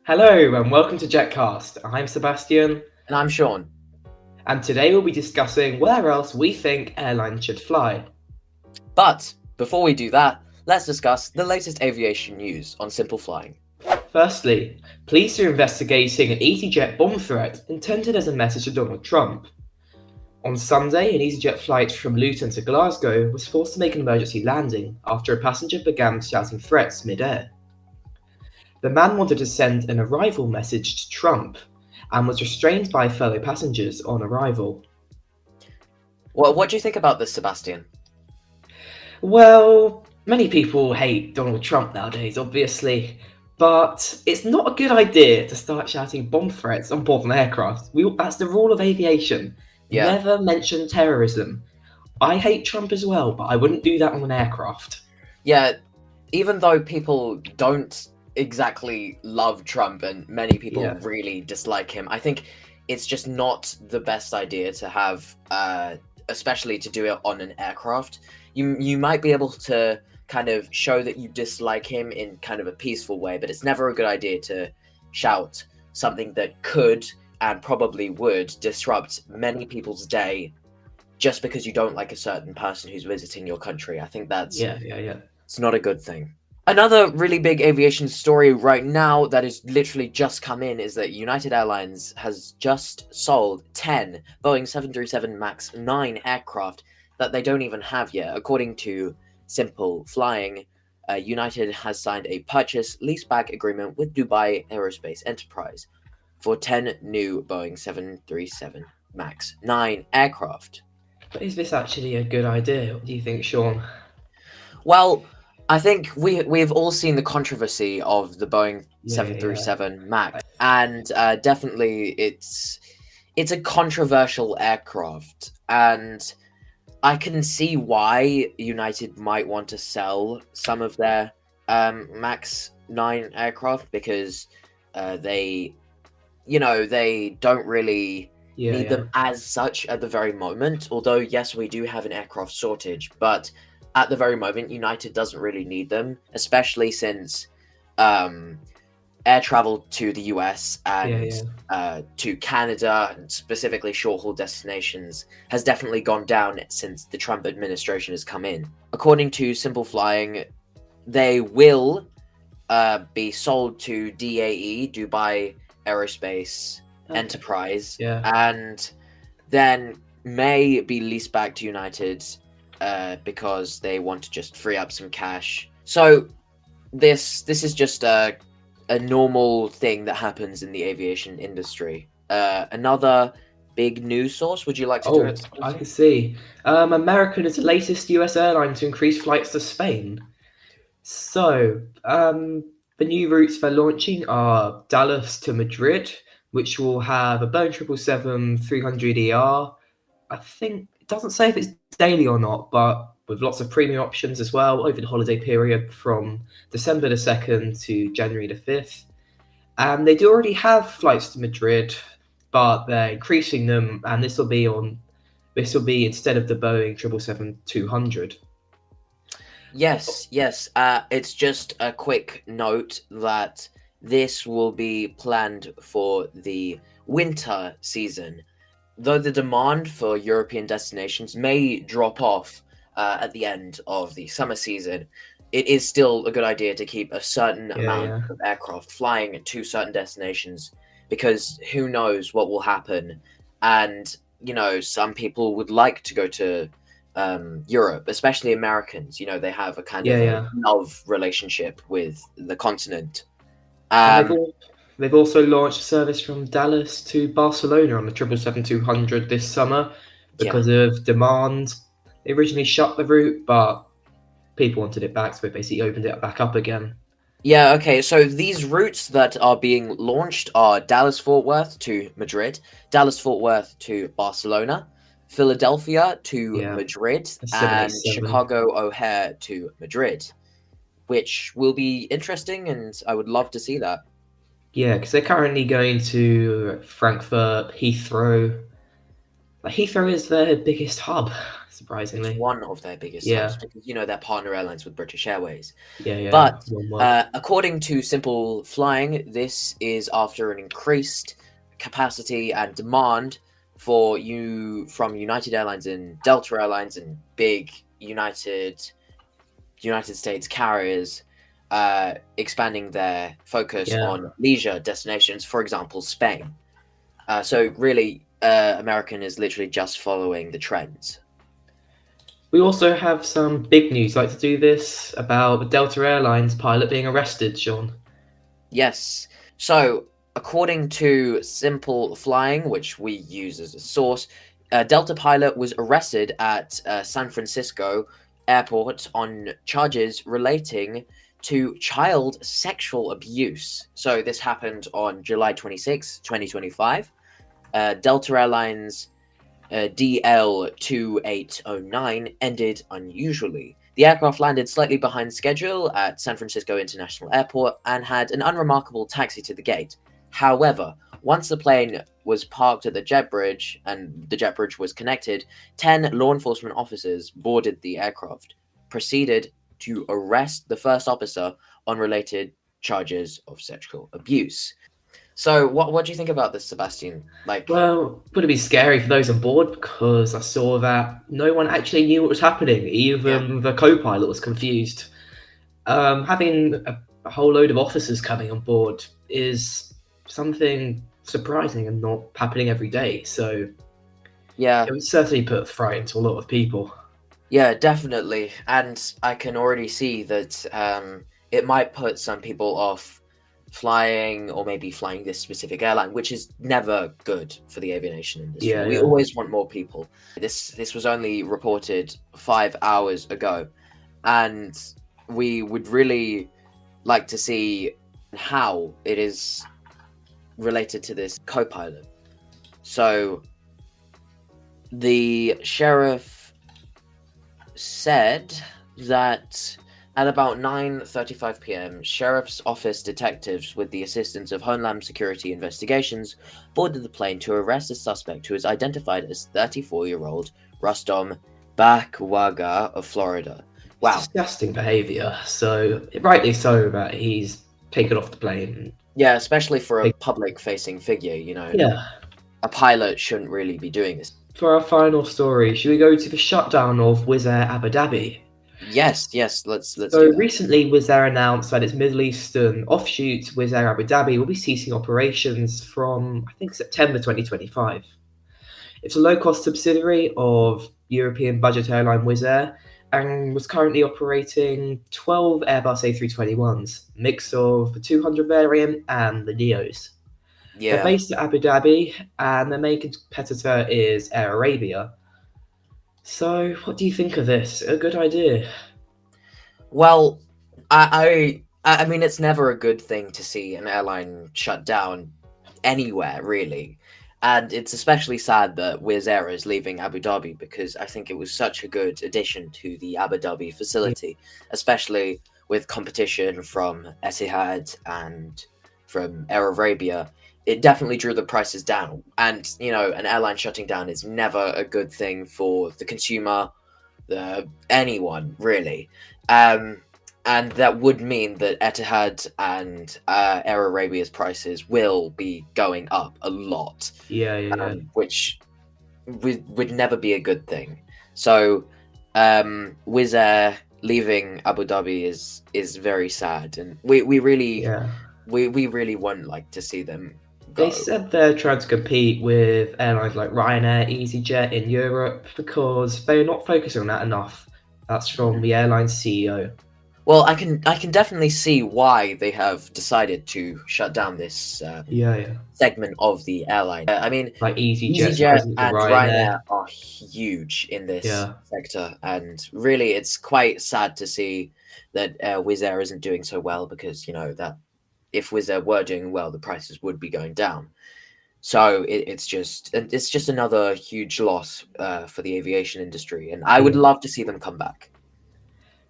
Hello and welcome to JetCast. I'm Sebastian, And I'm Sean. and today we'll be discussing where else we think airlines should fly. But before we do that, let's discuss the latest aviation news on simple flying. Firstly, police are investigating an EasyJet bomb threat intended as a message to Donald Trump. On Sunday, an EasyJet flight from Luton to Glasgow was forced to make an emergency landing after a passenger began shouting threats mid-air. The man wanted to send an arrival message to Trump and was restrained by fellow passengers on arrival. Well, what do you think about this, Sebastian? Well, many people hate Donald Trump nowadays, obviously, but it's not a good idea to start shouting bomb threats on board an aircraft. That's the rule of aviation. Yeah. Never mention terrorism. I hate Trump as well, but I wouldn't do that on an aircraft. Yeah, even though people don't exactly love Trump and many people really dislike him, I think it's just not the best idea to have, especially to do it on an aircraft. You might be able to kind of show that you dislike him in kind of a peaceful way, but it's never a good idea to shout something that could and probably would disrupt many people's day just because you don't like a certain person who's visiting your country. I think that's it's not a good thing. Another really big aviation story right now that has literally just come in is that United Airlines has just sold 10 Boeing 737 MAX 9 aircraft that they don't even have yet. According to Simple Flying, United has signed a purchase leaseback agreement with Dubai Aerospace Enterprise for 10 new Boeing 737 MAX 9 aircraft. But is this actually a good idea? What do you think, Sean? Well, I think we've all seen the controversy of the Boeing 737 MAX, and definitely it's a controversial aircraft, and I can see why United might want to sell some of their MAX 9 aircraft because they don't really need them as such at the very moment. Although, yes, we do have an aircraft shortage, but at the very moment, United doesn't really need them, especially since air travel to the US and to Canada, and specifically short-haul destinations, has definitely gone down since the Trump administration has come in. According to Simple Flying, they will be sold to DAE, Dubai Aerospace Enterprise, and then may be leased back to United because they want to just free up some cash. So this is just a normal thing that happens in the aviation industry. Another big news source. Would you like to do it? I can see. American is the latest US airline to increase flights to Spain. So, the new routes they're launching are Dallas to Madrid, which will have a Boeing 777-300ER. I think it doesn't say if it's daily or not, but with lots of premium options as well over the holiday period from December the 2nd to January the 5th. And they do already have flights to Madrid, but they're increasing them, and this will be instead of the Boeing 777-200. Yes. It's just a quick note that this will be planned for the winter season. Though the demand for European destinations may drop off at the end of the summer season, it is still a good idea to keep a certain amount of aircraft flying to certain destinations, because who knows what will happen. And, some people would like to go to Europe, especially Americans. They have a kind of love relationship with the continent. They've also launched a service from Dallas to Barcelona on the 777-200 this summer because of demand. They originally shut the route, but people wanted it back, so they basically opened it back up again. Yeah, okay, so these routes that are being launched are Dallas-Fort Worth to Madrid, Dallas-Fort Worth to Barcelona, Philadelphia to Madrid, and Chicago O'Hare to Madrid, which will be interesting, and I would love to see that. Yeah, because they're currently going to Frankfurt, Heathrow. Heathrow is their biggest hub, It's surprisingly. one of their biggest hubs Yeah, because they're partner airlines with British Airways. yeah, But one word. according to Simple Flying, this is after an increased capacity and demand from United Airlines and Delta Airlines and big United States carriers expanding their focus Yeah. on leisure destinations, for example, Spain. So really, American is literally just following the trends. We also have some big news. Like to do this about the Delta Airlines pilot being arrested, Sean. Yes. So, according to Simple Flying, which we use as a source, a Delta pilot was arrested at San Francisco airport on charges relating to child sexual abuse. So, this happened on July 26, 2025. Delta Airlines DL2809 ended unusually. The aircraft landed slightly behind schedule at San Francisco International Airport and had an unremarkable taxi to the gate. However, once the plane was parked at the jet bridge and the jet bridge was connected, 10 law enforcement officers boarded the aircraft, proceeded to arrest the first officer on related charges of sexual abuse. So, what do you think about this, Sebastian? Well, would it be scary for those on board because I saw that no one actually knew what was happening. Yeah. Even the co-pilot was confused. Having a whole load of officers coming on board is something surprising and not happening every day. So Yeah, it would certainly put fright into a lot of people. yeah, definitely. And I can already see that it might put some people off flying or maybe flying this specific airline, which is never good for the aviation industry. Yeah, We yeah. always want more people. This was only reported 5 hours ago, and we would really like to see how it is related to this co-pilot. So the sheriff said that at about 9:35 p.m., Sheriff's Office detectives, with the assistance of Homeland Security investigations, boarded the plane to arrest a suspect who is identified as 34-year-old Rustom Bakwaga of Florida. Wow. It's disgusting behaviour. So rightly so that he's taken off the plane. Yeah, especially for a public-facing figure, Yeah. A pilot shouldn't really be doing this. For our final story, should we go to the shutdown of Wizz Air Abu Dhabi? Yes, let's So do that. recently, Wizz Air announced that its Middle Eastern offshoot, Wizz Air Abu Dhabi, will be ceasing operations from, I think, September 2025. It's a low-cost subsidiary of European budget airline Wizz Air and was currently operating 12 Airbus A321s, mix of the 200 variant and the Neos. They're Yeah. based at Abu Dhabi, and their main competitor is Air Arabia. So, what do you think of this? A good idea? Well, I mean, it's never a good thing to see an airline shut down anywhere, really. And it's especially sad that Wizz Air is leaving Abu Dhabi because I think it was such a good addition to the Abu Dhabi facility, especially with competition from Etihad and from Air Arabia. It definitely drew the prices down. And, an airline shutting down is never a good thing for the consumer, anyone, really. And that would mean that Etihad and Air Arabia's prices will be going up a lot. Yeah. Which would never be a good thing. So, Wizz Air leaving Abu Dhabi is very sad, and we really wouldn't like to see them go. They said they're trying to compete with airlines like Ryanair, EasyJet in Europe because they're not focusing on that enough. That's from the airline's CEO. Well, I can definitely see why they have decided to shut down this segment of the airline. I mean, like EasyJet and Ryanair are huge in this sector, and really, it's quite sad to see that Wizz Air isn't doing so well because that if Wizz Air were doing well, the prices would be going down. So it's just another huge loss for the aviation industry, and I would love to see them come back.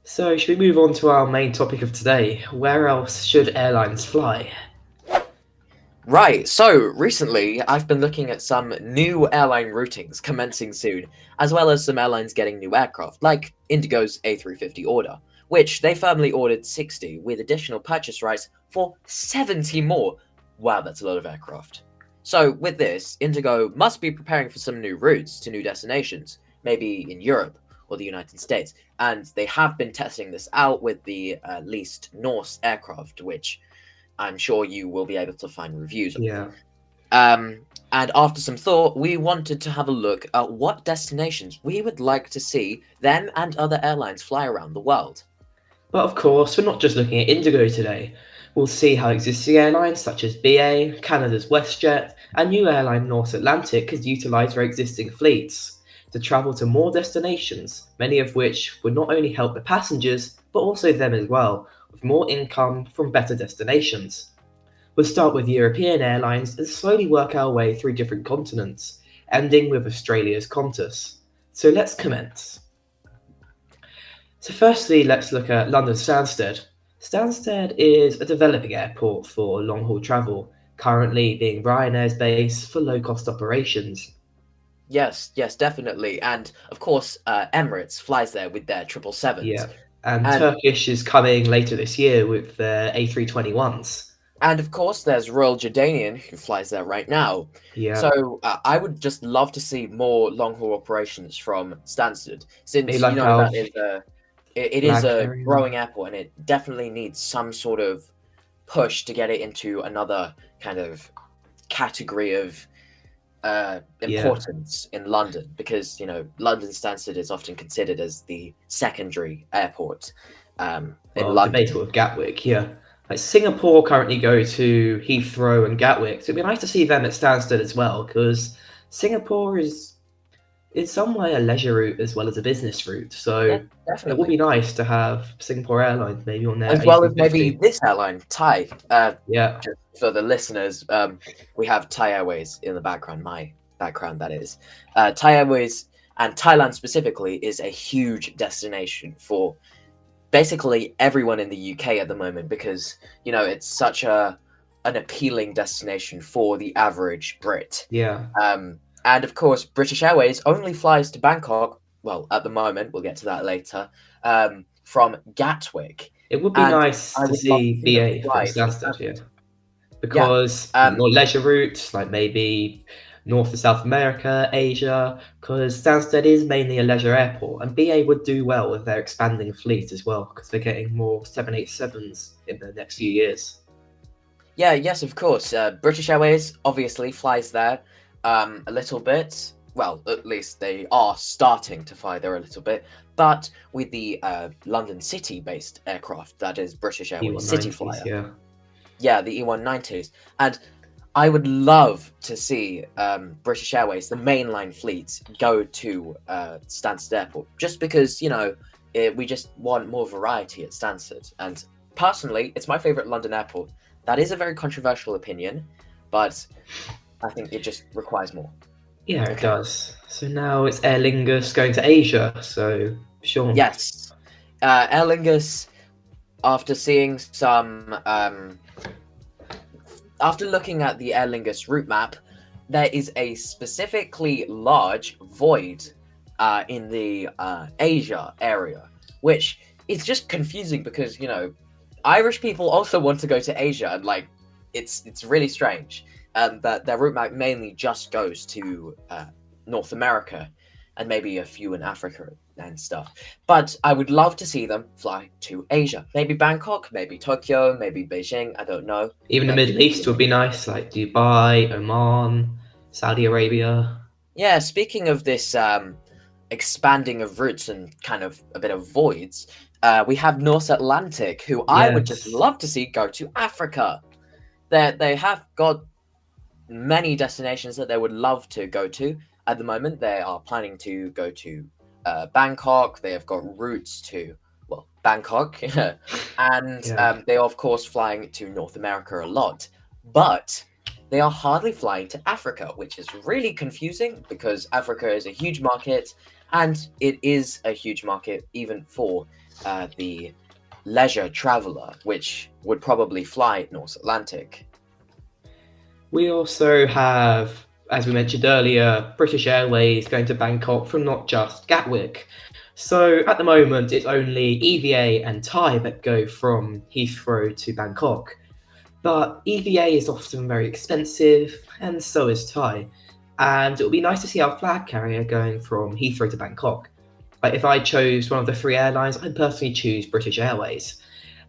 So, should we move on to our main topic of today? Where else should airlines fly? Right, so recently I've been looking at some new airline routings commencing soon, as well as some airlines getting new aircraft, like Indigo's A350 order, which they firmly ordered 60 with additional purchase rights for 70 more. Wow, that's a lot of aircraft. So, with this, Indigo must be preparing for some new routes to new destinations, maybe in Europe or the United States, and they have been testing this out with the leased Norse aircraft, which I'm sure you will be able to find reviews of. Yeah. And after some thought, we wanted to have a look at what destinations we would like to see them and other airlines fly around the world. But of course, we're not just looking at Indigo today. We'll see how existing airlines such as BA, Canada's WestJet, and new airline North Atlantic could utilise their existing fleets to travel to more destinations, many of which would not only help the passengers, but also them as well, with more income from better destinations. We'll start with European airlines and slowly work our way through different continents, ending with Australia's Qantas. So let's commence. So firstly, let's look at London Stansted. Stansted is a developing airport for long-haul travel, currently being Ryanair's base for low-cost operations. Yes, definitely. And of course, Emirates flies there with their 777s. Yeah, and And Turkish is coming later this year with their A321s. And of course, there's Royal Jordanian, who flies there right now. Yeah, So I would just love to see more long-haul operations from Stansted, they since like our that is it is flag a carrier. growing airport, and it definitely needs some sort of push to get it into another kind of category of importance in London, because London Stansted is often considered as the secondary airport in London. Debatable with Gatwick, yeah. Like Singapore currently go to Heathrow and Gatwick, so it'd be nice to see them at Stansted as well, because Singapore is in some way a leisure route as well as a business route. So Yeah, it would definitely. be nice to have Singapore Airlines maybe on their As well as maybe A350. this airline, Thai. Yeah, Just for the listeners, we have Thai Airways in the background. My background, that is. Thai Airways, and Thailand specifically, is a huge destination for basically everyone in the UK at the moment, because it's such an appealing destination for the average Brit. yeah. And of course, British Airways only flies to Bangkok. Well, at the moment, we'll get to that later. From Gatwick. It would be And nice I to would love see to see them BA from fly from Stansted, yeah. Stansted. Yeah. Because more leisure routes, like maybe North and South America, Asia, because Stansted is mainly a leisure airport, and BA would do well with their expanding fleet as well, because they're getting more 787s in the next few years. Yeah, yes, of course. British Airways obviously flies there a little bit. Well, at least they are starting to fly there a little bit. But with the London City-based aircraft, that is British Airways City E190s, Flyer. yeah. Yeah, the E190s. And I would love to see British Airways, the mainline fleet, go to Stansted Airport, just because, we just want more variety at Stansted. And personally, it's my favourite London airport. That is a very controversial opinion, but I think it just requires more. Yeah, it does. So now it's Aer Lingus going to Asia, so Sean. Yes. Aer Lingus, after seeing some... after looking at the Aer Lingus route map, there is a specifically large void in the Asia area, which is just confusing because, Irish people also want to go to Asia, and it's really strange that their route map mainly just goes to North America and maybe a few in Africa and stuff. But I would love to see them fly to Asia, maybe Bangkok, maybe Tokyo, maybe Beijing. I don't know. Even the Middle East would be nice, like Dubai, Oman, Saudi Arabia. Yeah, speaking of this expanding of routes and kind of a bit of voids, we have North Atlantic, who I would just love to see go to Africa. They have got many destinations that they would love to go to. At the moment, they are planning to go to Bangkok. They have got routes to, Bangkok. And they are, of course, flying to North America a lot. But they are hardly flying to Africa, which is really confusing because Africa is a huge market, and it is a huge market even for the leisure traveler, which would probably fly North Atlantic. We also have, as we mentioned earlier, British Airways going to Bangkok from not just Gatwick. So at the moment, it's only EVA and Thai that go from Heathrow to Bangkok. But EVA is often very expensive, and so is Thai. And it would be nice to see our flag carrier going from Heathrow to Bangkok. Like if I chose one of the three airlines, I'd personally choose British Airways.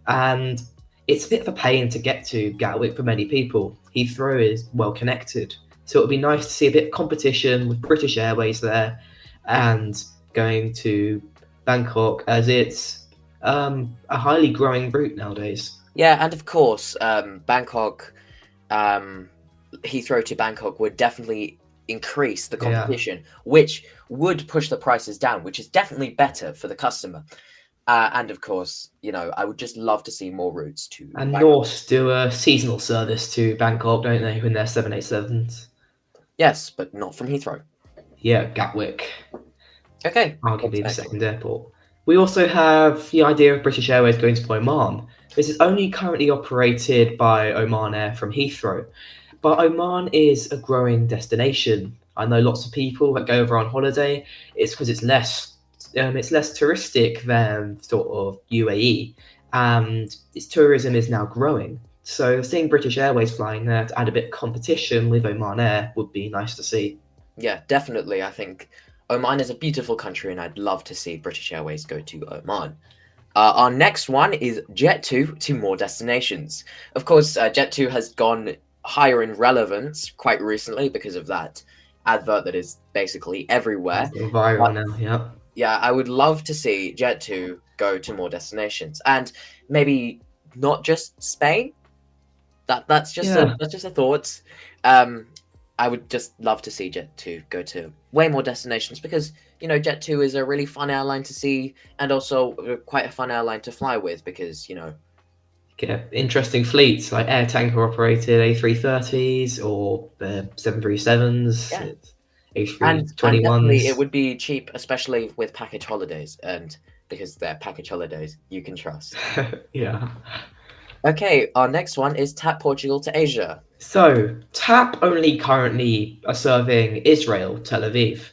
And it's a bit of a pain to get to Gatwick for many people. Heathrow is well connected. So it would be nice to see a bit of competition with British Airways there and going to Bangkok as it's a highly growing route nowadays. Yeah, and of course, Bangkok, Heathrow to Bangkok would definitely increase the competition, which would push the prices down, which is definitely better for the customer. And of course, I would just love to see more routes to And Bangkok. Norse do a seasonal service to Bangkok, don't they, when they're 787s? Yes, but not from Heathrow. Yeah, Gatwick. Okay. Arguably the second airport. We also have the idea of British Airways going to Oman. This is only currently operated by Oman Air from Heathrow, but Oman is a growing destination. I know lots of people that go over on holiday. It's because it's less touristic than sort of UAE, and its tourism is now growing. So seeing British Airways flying there to add a bit of competition with Oman Air would be nice to see. Yeah, definitely. I think Oman is a beautiful country, and I'd love to see British Airways go to Oman. Our next one is Jet2 to more destinations. Of course, Jet2 has gone higher in relevance quite recently because of that advert that is basically everywhere. It's gone viral now, yeah. Yeah, I would love to see Jet2 go to more destinations, and maybe not just Spain. That's just a thought. I would just love to see Jet2 go to way more destinations because, Jet2 is a really fun airline to see and also quite a fun airline to fly with because, Get interesting fleets like air tanker operated A330s or the 737s, yeah. A321s. And definitely it would be cheap, especially with package holidays. And because they're package holidays, you can trust. Yeah. Okay, our next one is TAP Portugal to Asia. So, TAP only currently are serving Israel, Tel Aviv,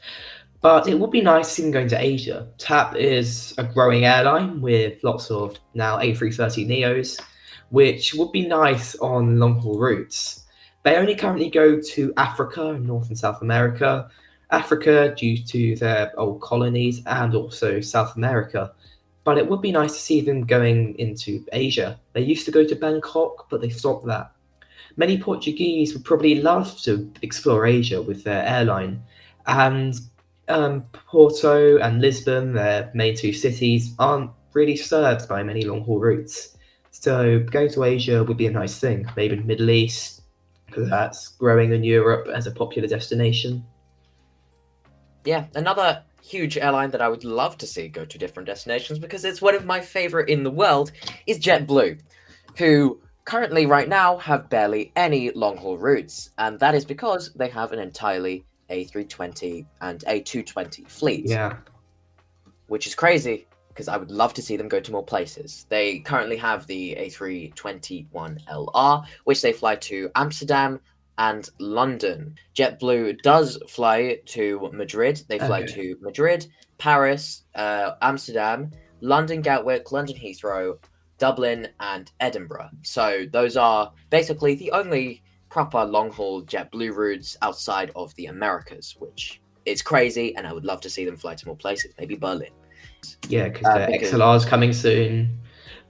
but it would be nice seeing going to Asia. TAP is a growing airline with lots of now A330neos, which would be nice on long haul routes. They only currently go to Africa, North and South America. Africa, due to their old colonies, and also South America. But it would be nice to see them going into Asia. They used to go to Bangkok, but they stopped that. Many Portuguese would probably love to explore Asia with their airline. And Porto and Lisbon, their main two cities, aren't really served by many long haul routes. So going to Asia would be a nice thing. Maybe the Middle East, because that's growing in Europe as a popular destination. Yeah, another huge airline that I would love to see go to different destinations because it's one of my favorite in the world is JetBlue, who currently right now have barely any long-haul routes, and that is because they have an entirely A320 and A220 fleet. Yeah. Which is crazy because I would love to see them go to more places. They currently have the A321LR, which they fly to Amsterdam and London. JetBlue does fly to Madrid. They fly to Madrid, Paris, Amsterdam, London Gatwick, London Heathrow, Dublin, and Edinburgh. So those are basically the only proper long-haul JetBlue routes outside of the Americas, which is crazy, and I would love to see them fly to more places, maybe Berlin. Yeah, because the XLR's coming soon.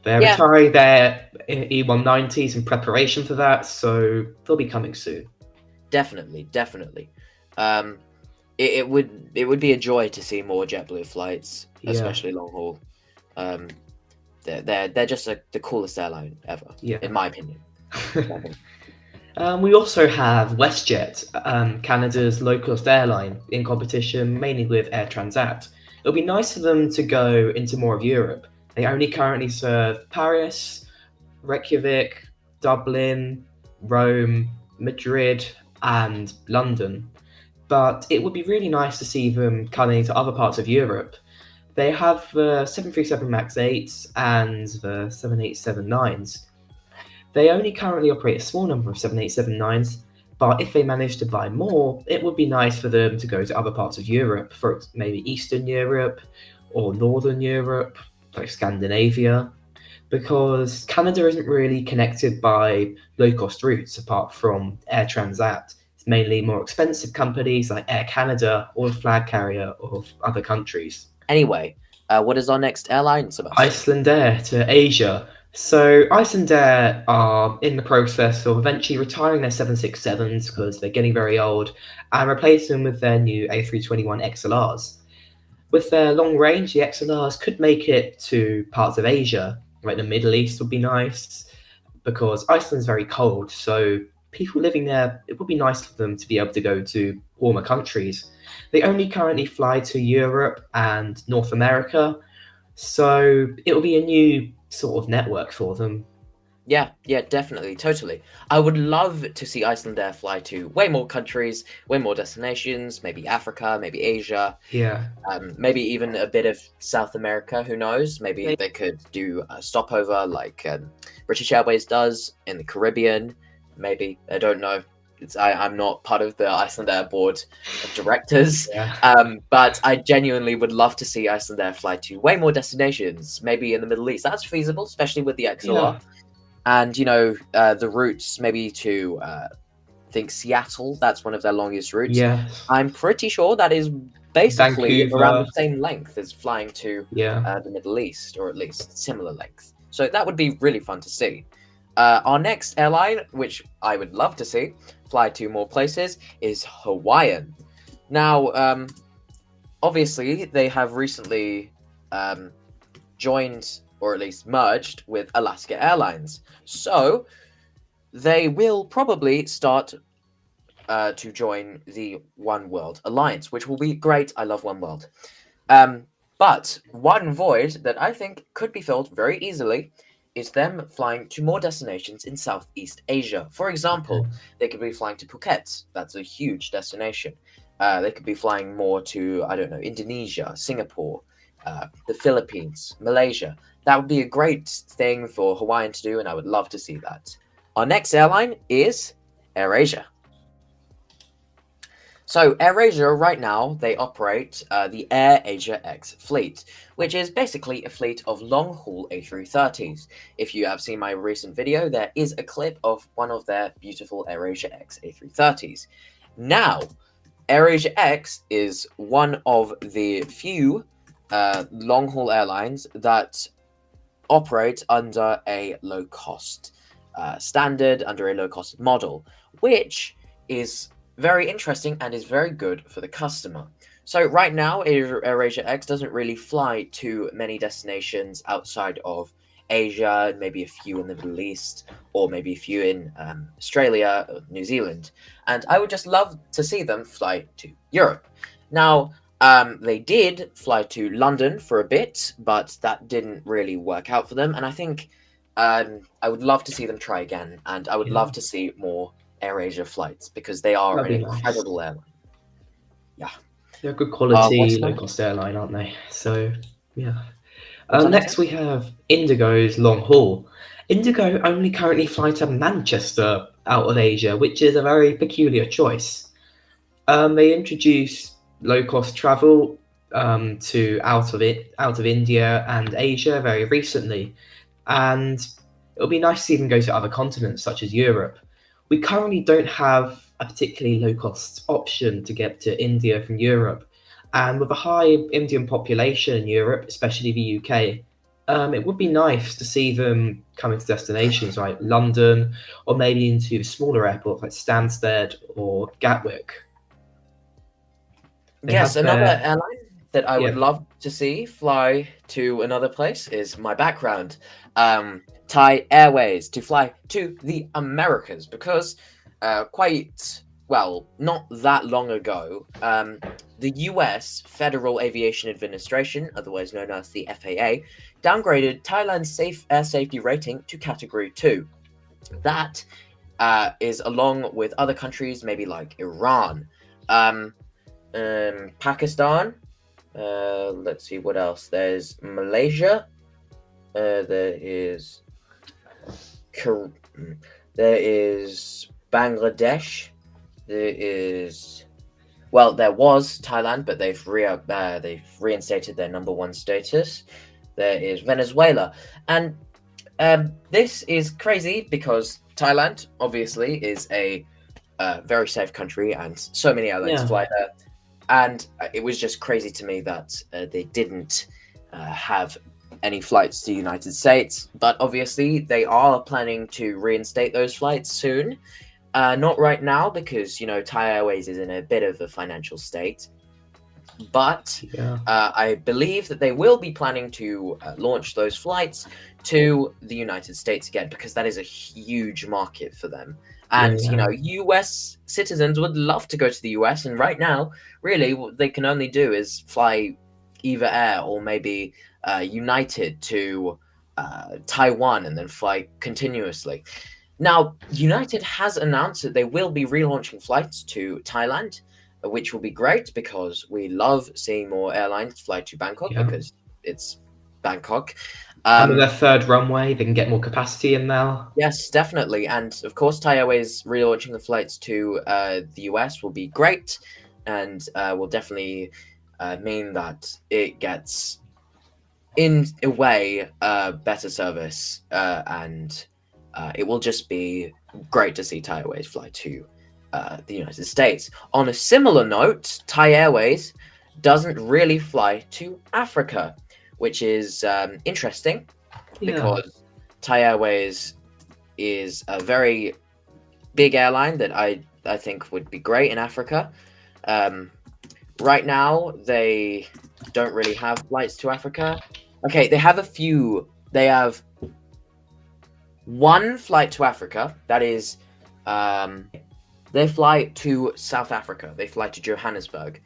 They're retiring their E190s in preparation for that, so they'll be coming soon. Definitely. It would be a joy to see more JetBlue flights, especially long haul. They're just the coolest airline ever, in my opinion. We also have WestJet, Canada's low-cost airline, in competition mainly with Air Transat. It'll be nice for them to go into more of Europe. They only currently serve Paris, Reykjavik, Dublin, Rome, Madrid, and London. But it would be really nice to see them coming to other parts of Europe. They have the 737 MAX 8s and the 787-9s. They only currently operate a small number of 787-9s, But if they manage to buy more, it would be nice for them to go to other parts of Europe, for maybe Eastern Europe or Northern Europe, like Scandinavia, because Canada isn't really connected by low-cost routes apart from Air Transat. It's mainly more expensive companies like Air Canada or the flag carrier of other countries. Anyway, what is our next airline, Sebastian? Icelandair to Asia. So Icelandair are in the process of eventually retiring their 767s because they're getting very old and replacing them with their new A321 XLRs. With their long range, the XLRs could make it to parts of Asia, like the Middle East would be nice, because Iceland's very cold, so people living there, it would be nice for them to be able to go to warmer countries. They only currently fly to Europe and North America, so it will be a new sort of network for them. Yeah, definitely, totally. I would love to see Icelandair fly to way more countries, way more destinations, maybe Africa, maybe Asia, Yeah. maybe even a bit of South America, who knows? Maybe they could do a stopover like British Airways does in the Caribbean, maybe. I don't know. I'm not part of the Icelandair board of directors, Yeah. but I genuinely would love to see Icelandair fly to way more destinations, maybe in the Middle East. That's feasible, especially with the XLR. Yeah. And, the routes maybe to, I think, Seattle, that's one of their longest routes. Yeah. I'm pretty sure that is basically around Vancouver. the same length as flying to Yeah. the Middle East, or at least similar length. So that would be really fun to see. Our next airline, which I would love to see fly to more places, is Hawaiian. Now, obviously, they have recently joined, or at least merged, with Alaska Airlines. So they will probably start to join the One World Alliance, which will be great. I love One World. But one void that I think could be filled very easily is them flying to more destinations in Southeast Asia. For example, they could be flying to Phuket. That's a huge destination. They could be flying more to, I don't know, Indonesia, Singapore, the Philippines, Malaysia. That would be a great thing for Hawaiian to do, and I would love to see that. Our next airline is AirAsia. So AirAsia, right now, they operate the AirAsia X fleet, which is basically a fleet of long-haul A330s. If you have seen my recent video, there is a clip of one of their beautiful AirAsia X A330s. Now, AirAsia X is one of the few long-haul airlines that operate under a low-cost standard, under a low-cost model, which is very interesting and is very good for the customer. So right now, AirAsia X doesn't really fly to many destinations outside of Asia, maybe a few in the Middle East, or maybe a few in Australia, or New Zealand. And I would just love to see them fly to Europe. Now, they did fly to London for a bit, but that didn't really work out for them. And I think I would love to see them try again, and I would love to see more AirAsia flights because they are an incredible airline. Yeah, they're a good quality, low-cost airline, aren't they? So, yeah. Next, we have Indigo's long haul. Indigo only currently fly to Manchester out of Asia, which is a very peculiar choice. They introduced low-cost travel to out of India and Asia very recently, and it'll be nice to see them go to other continents such as Europe. We currently don't have a particularly low-cost option to get to India from Europe, and with a high Indian population in Europe, especially the UK, it would be nice to see them coming to destinations like London, or maybe into smaller airports like Stansted or Gatwick. Yes, another airline that I would love to see fly to another place is my background. Thai Airways to fly to the Americas, because not that long ago, the US Federal Aviation Administration, otherwise known as the FAA, downgraded Thailand's air safety rating to Category 2. That is along with other countries, maybe like Iran, Pakistan. Let's see what else. There's Malaysia. There is Bangladesh. there was Thailand, but they've reinstated their number one status. There is Venezuela, and this is crazy because Thailand obviously is a very safe country, and so many airlines fly there. And it was just crazy to me that they didn't have any flights to the United States. But obviously, they are planning to reinstate those flights soon. Not right now because, Thai Airways is in a bit of a financial state. But I believe that they will be planning to launch those flights to the United States again, because that is a huge market for them. And, US citizens would love to go to the US. And right now, really, what they can only do is fly either Air or maybe United to Taiwan and then fly continuously. Now, United has announced that they will be relaunching flights to Thailand, which will be great because we love seeing more airlines fly to Bangkok because it's Bangkok. And with their third runway, they can get more capacity in there. Yes, definitely. And of course, Thai Airways relaunching the flights to the US will be great, and will definitely mean that it gets, in a way, better service, and it will just be great to see Thai Airways fly to the United States. On a similar note, Thai Airways doesn't really fly to Africa, which is interesting because Thai Airways is a very big airline that I think would be great in Africa. Right now, they don't really have flights to Africa. Okay, they have a few. They have one flight to Africa. That is, they fly to South Africa. They fly to Johannesburg.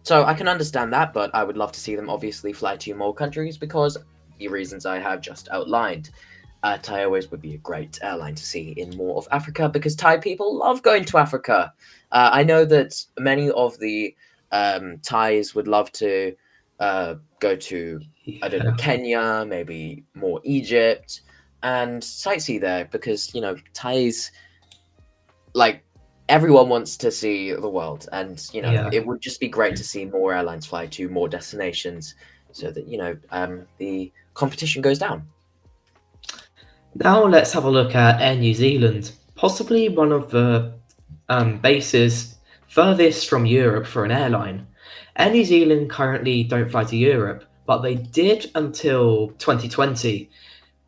So I can understand that, but I would love to see them obviously fly to more countries because the reasons I have just outlined. Thai Airways would be a great airline to see in more of Africa because Thai people love going to Africa. I know that many of the Thais would love to go to, I don't know, Kenya, maybe more Egypt, and sightsee there because, Thais, like, everyone wants to see the world, and it would just be great to see more airlines fly to more destinations so that the competition goes down. Now let's have a look at Air New Zealand, possibly one of the bases furthest from Europe for an airline. Air New Zealand currently don't fly to Europe, but they did until 2020,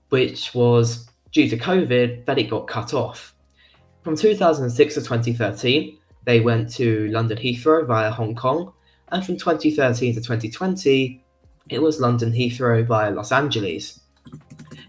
which was due to COVID that it got cut off. From 2006 to 2013, they went to London Heathrow via Hong Kong, and from 2013 to 2020, it was London Heathrow via Los Angeles.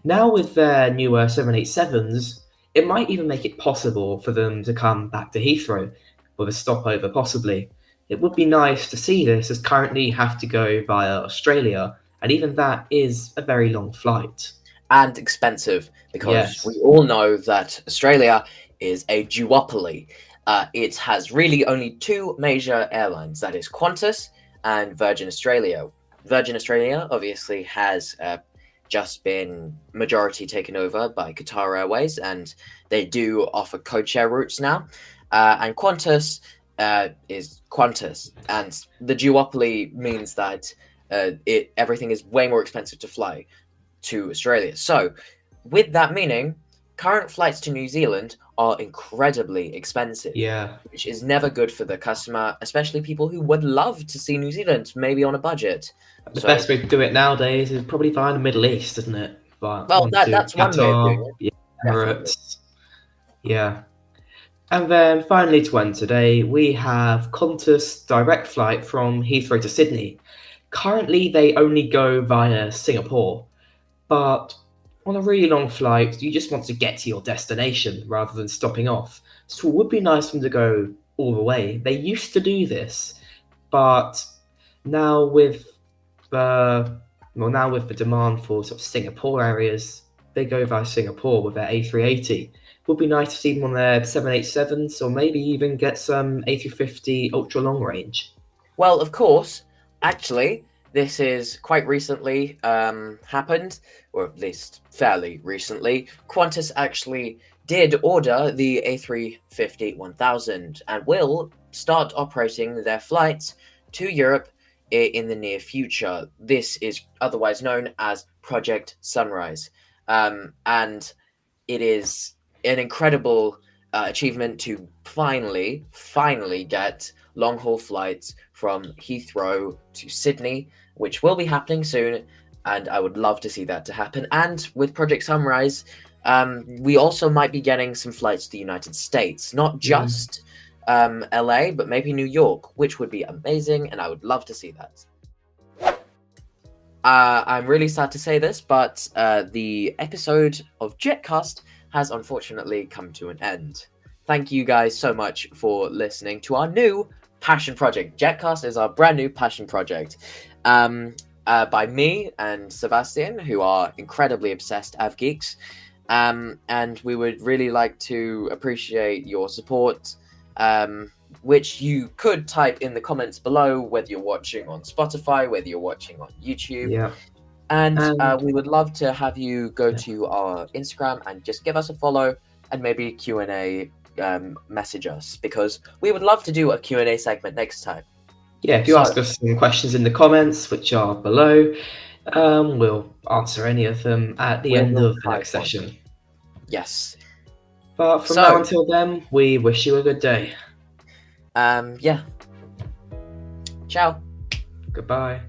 Now with their newer 787s, it might even make it possible for them to come back to Heathrow, with a stopover possibly. It would be nice to see this, as currently have to go via Australia, and even that is a very long flight. And expensive, because we all know that Australia is a duopoly. It has really only two major airlines, that is Qantas and Virgin Australia. Virgin Australia obviously has just been majority taken over by Qatar Airways, and they do offer codeshare routes now. And Qantas is Qantas, and the duopoly means that everything is way more expensive to fly to Australia. So, with that meaning, current flights to New Zealand are incredibly expensive, which is never good for the customer, especially people who would love to see New Zealand, maybe on a budget. The best way to do it nowadays is probably via the Middle East, isn't it? But that's one way of doing it. Emirates. Yeah. And then finally to end today, we have Qantas direct flight from Heathrow to Sydney. Currently, they only go via Singapore, but on a really long flight, you just want to get to your destination rather than stopping off. So it would be nice for them to go all the way. They used to do this, but now with the demand for sort of Singapore areas, they go via Singapore with their A380. It would be nice to see them on their 787s, or maybe even get some A350 ultra long range. Well, of course, actually, this is quite recently happened, or at least fairly recently. Qantas actually did order the A350-1000 and will start operating their flights to Europe in the near future. This is otherwise known as Project Sunrise, and it is an incredible achievement to finally get long-haul flights from Heathrow to Sydney, which will be happening soon, and I would love to see that to happen. And with Project Sunrise, we also might be getting some flights to the United States, not just LA, but maybe New York, which would be amazing, and I would love to see that. I'm really sad to say this, but the episode of JetCast has unfortunately come to an end. Thank you guys so much for listening to our new passion project. JetCast is our brand new passion project. By me and Sebastian, who are incredibly obsessed av geeks, and we would really like to appreciate your support, which you could type in the comments below, whether you're watching on Spotify, whether you're watching on YouTube. Yeah. And we would love to have you go to our Instagram and just give us a follow and maybe Q&A message us, because we would love to do a Q&A segment next time. Yeah, if you ask us some questions in the comments, which are below, we'll answer any of them at the end of the next session. Yes. But from now until then, we wish you a good day. Yeah. Ciao. Goodbye.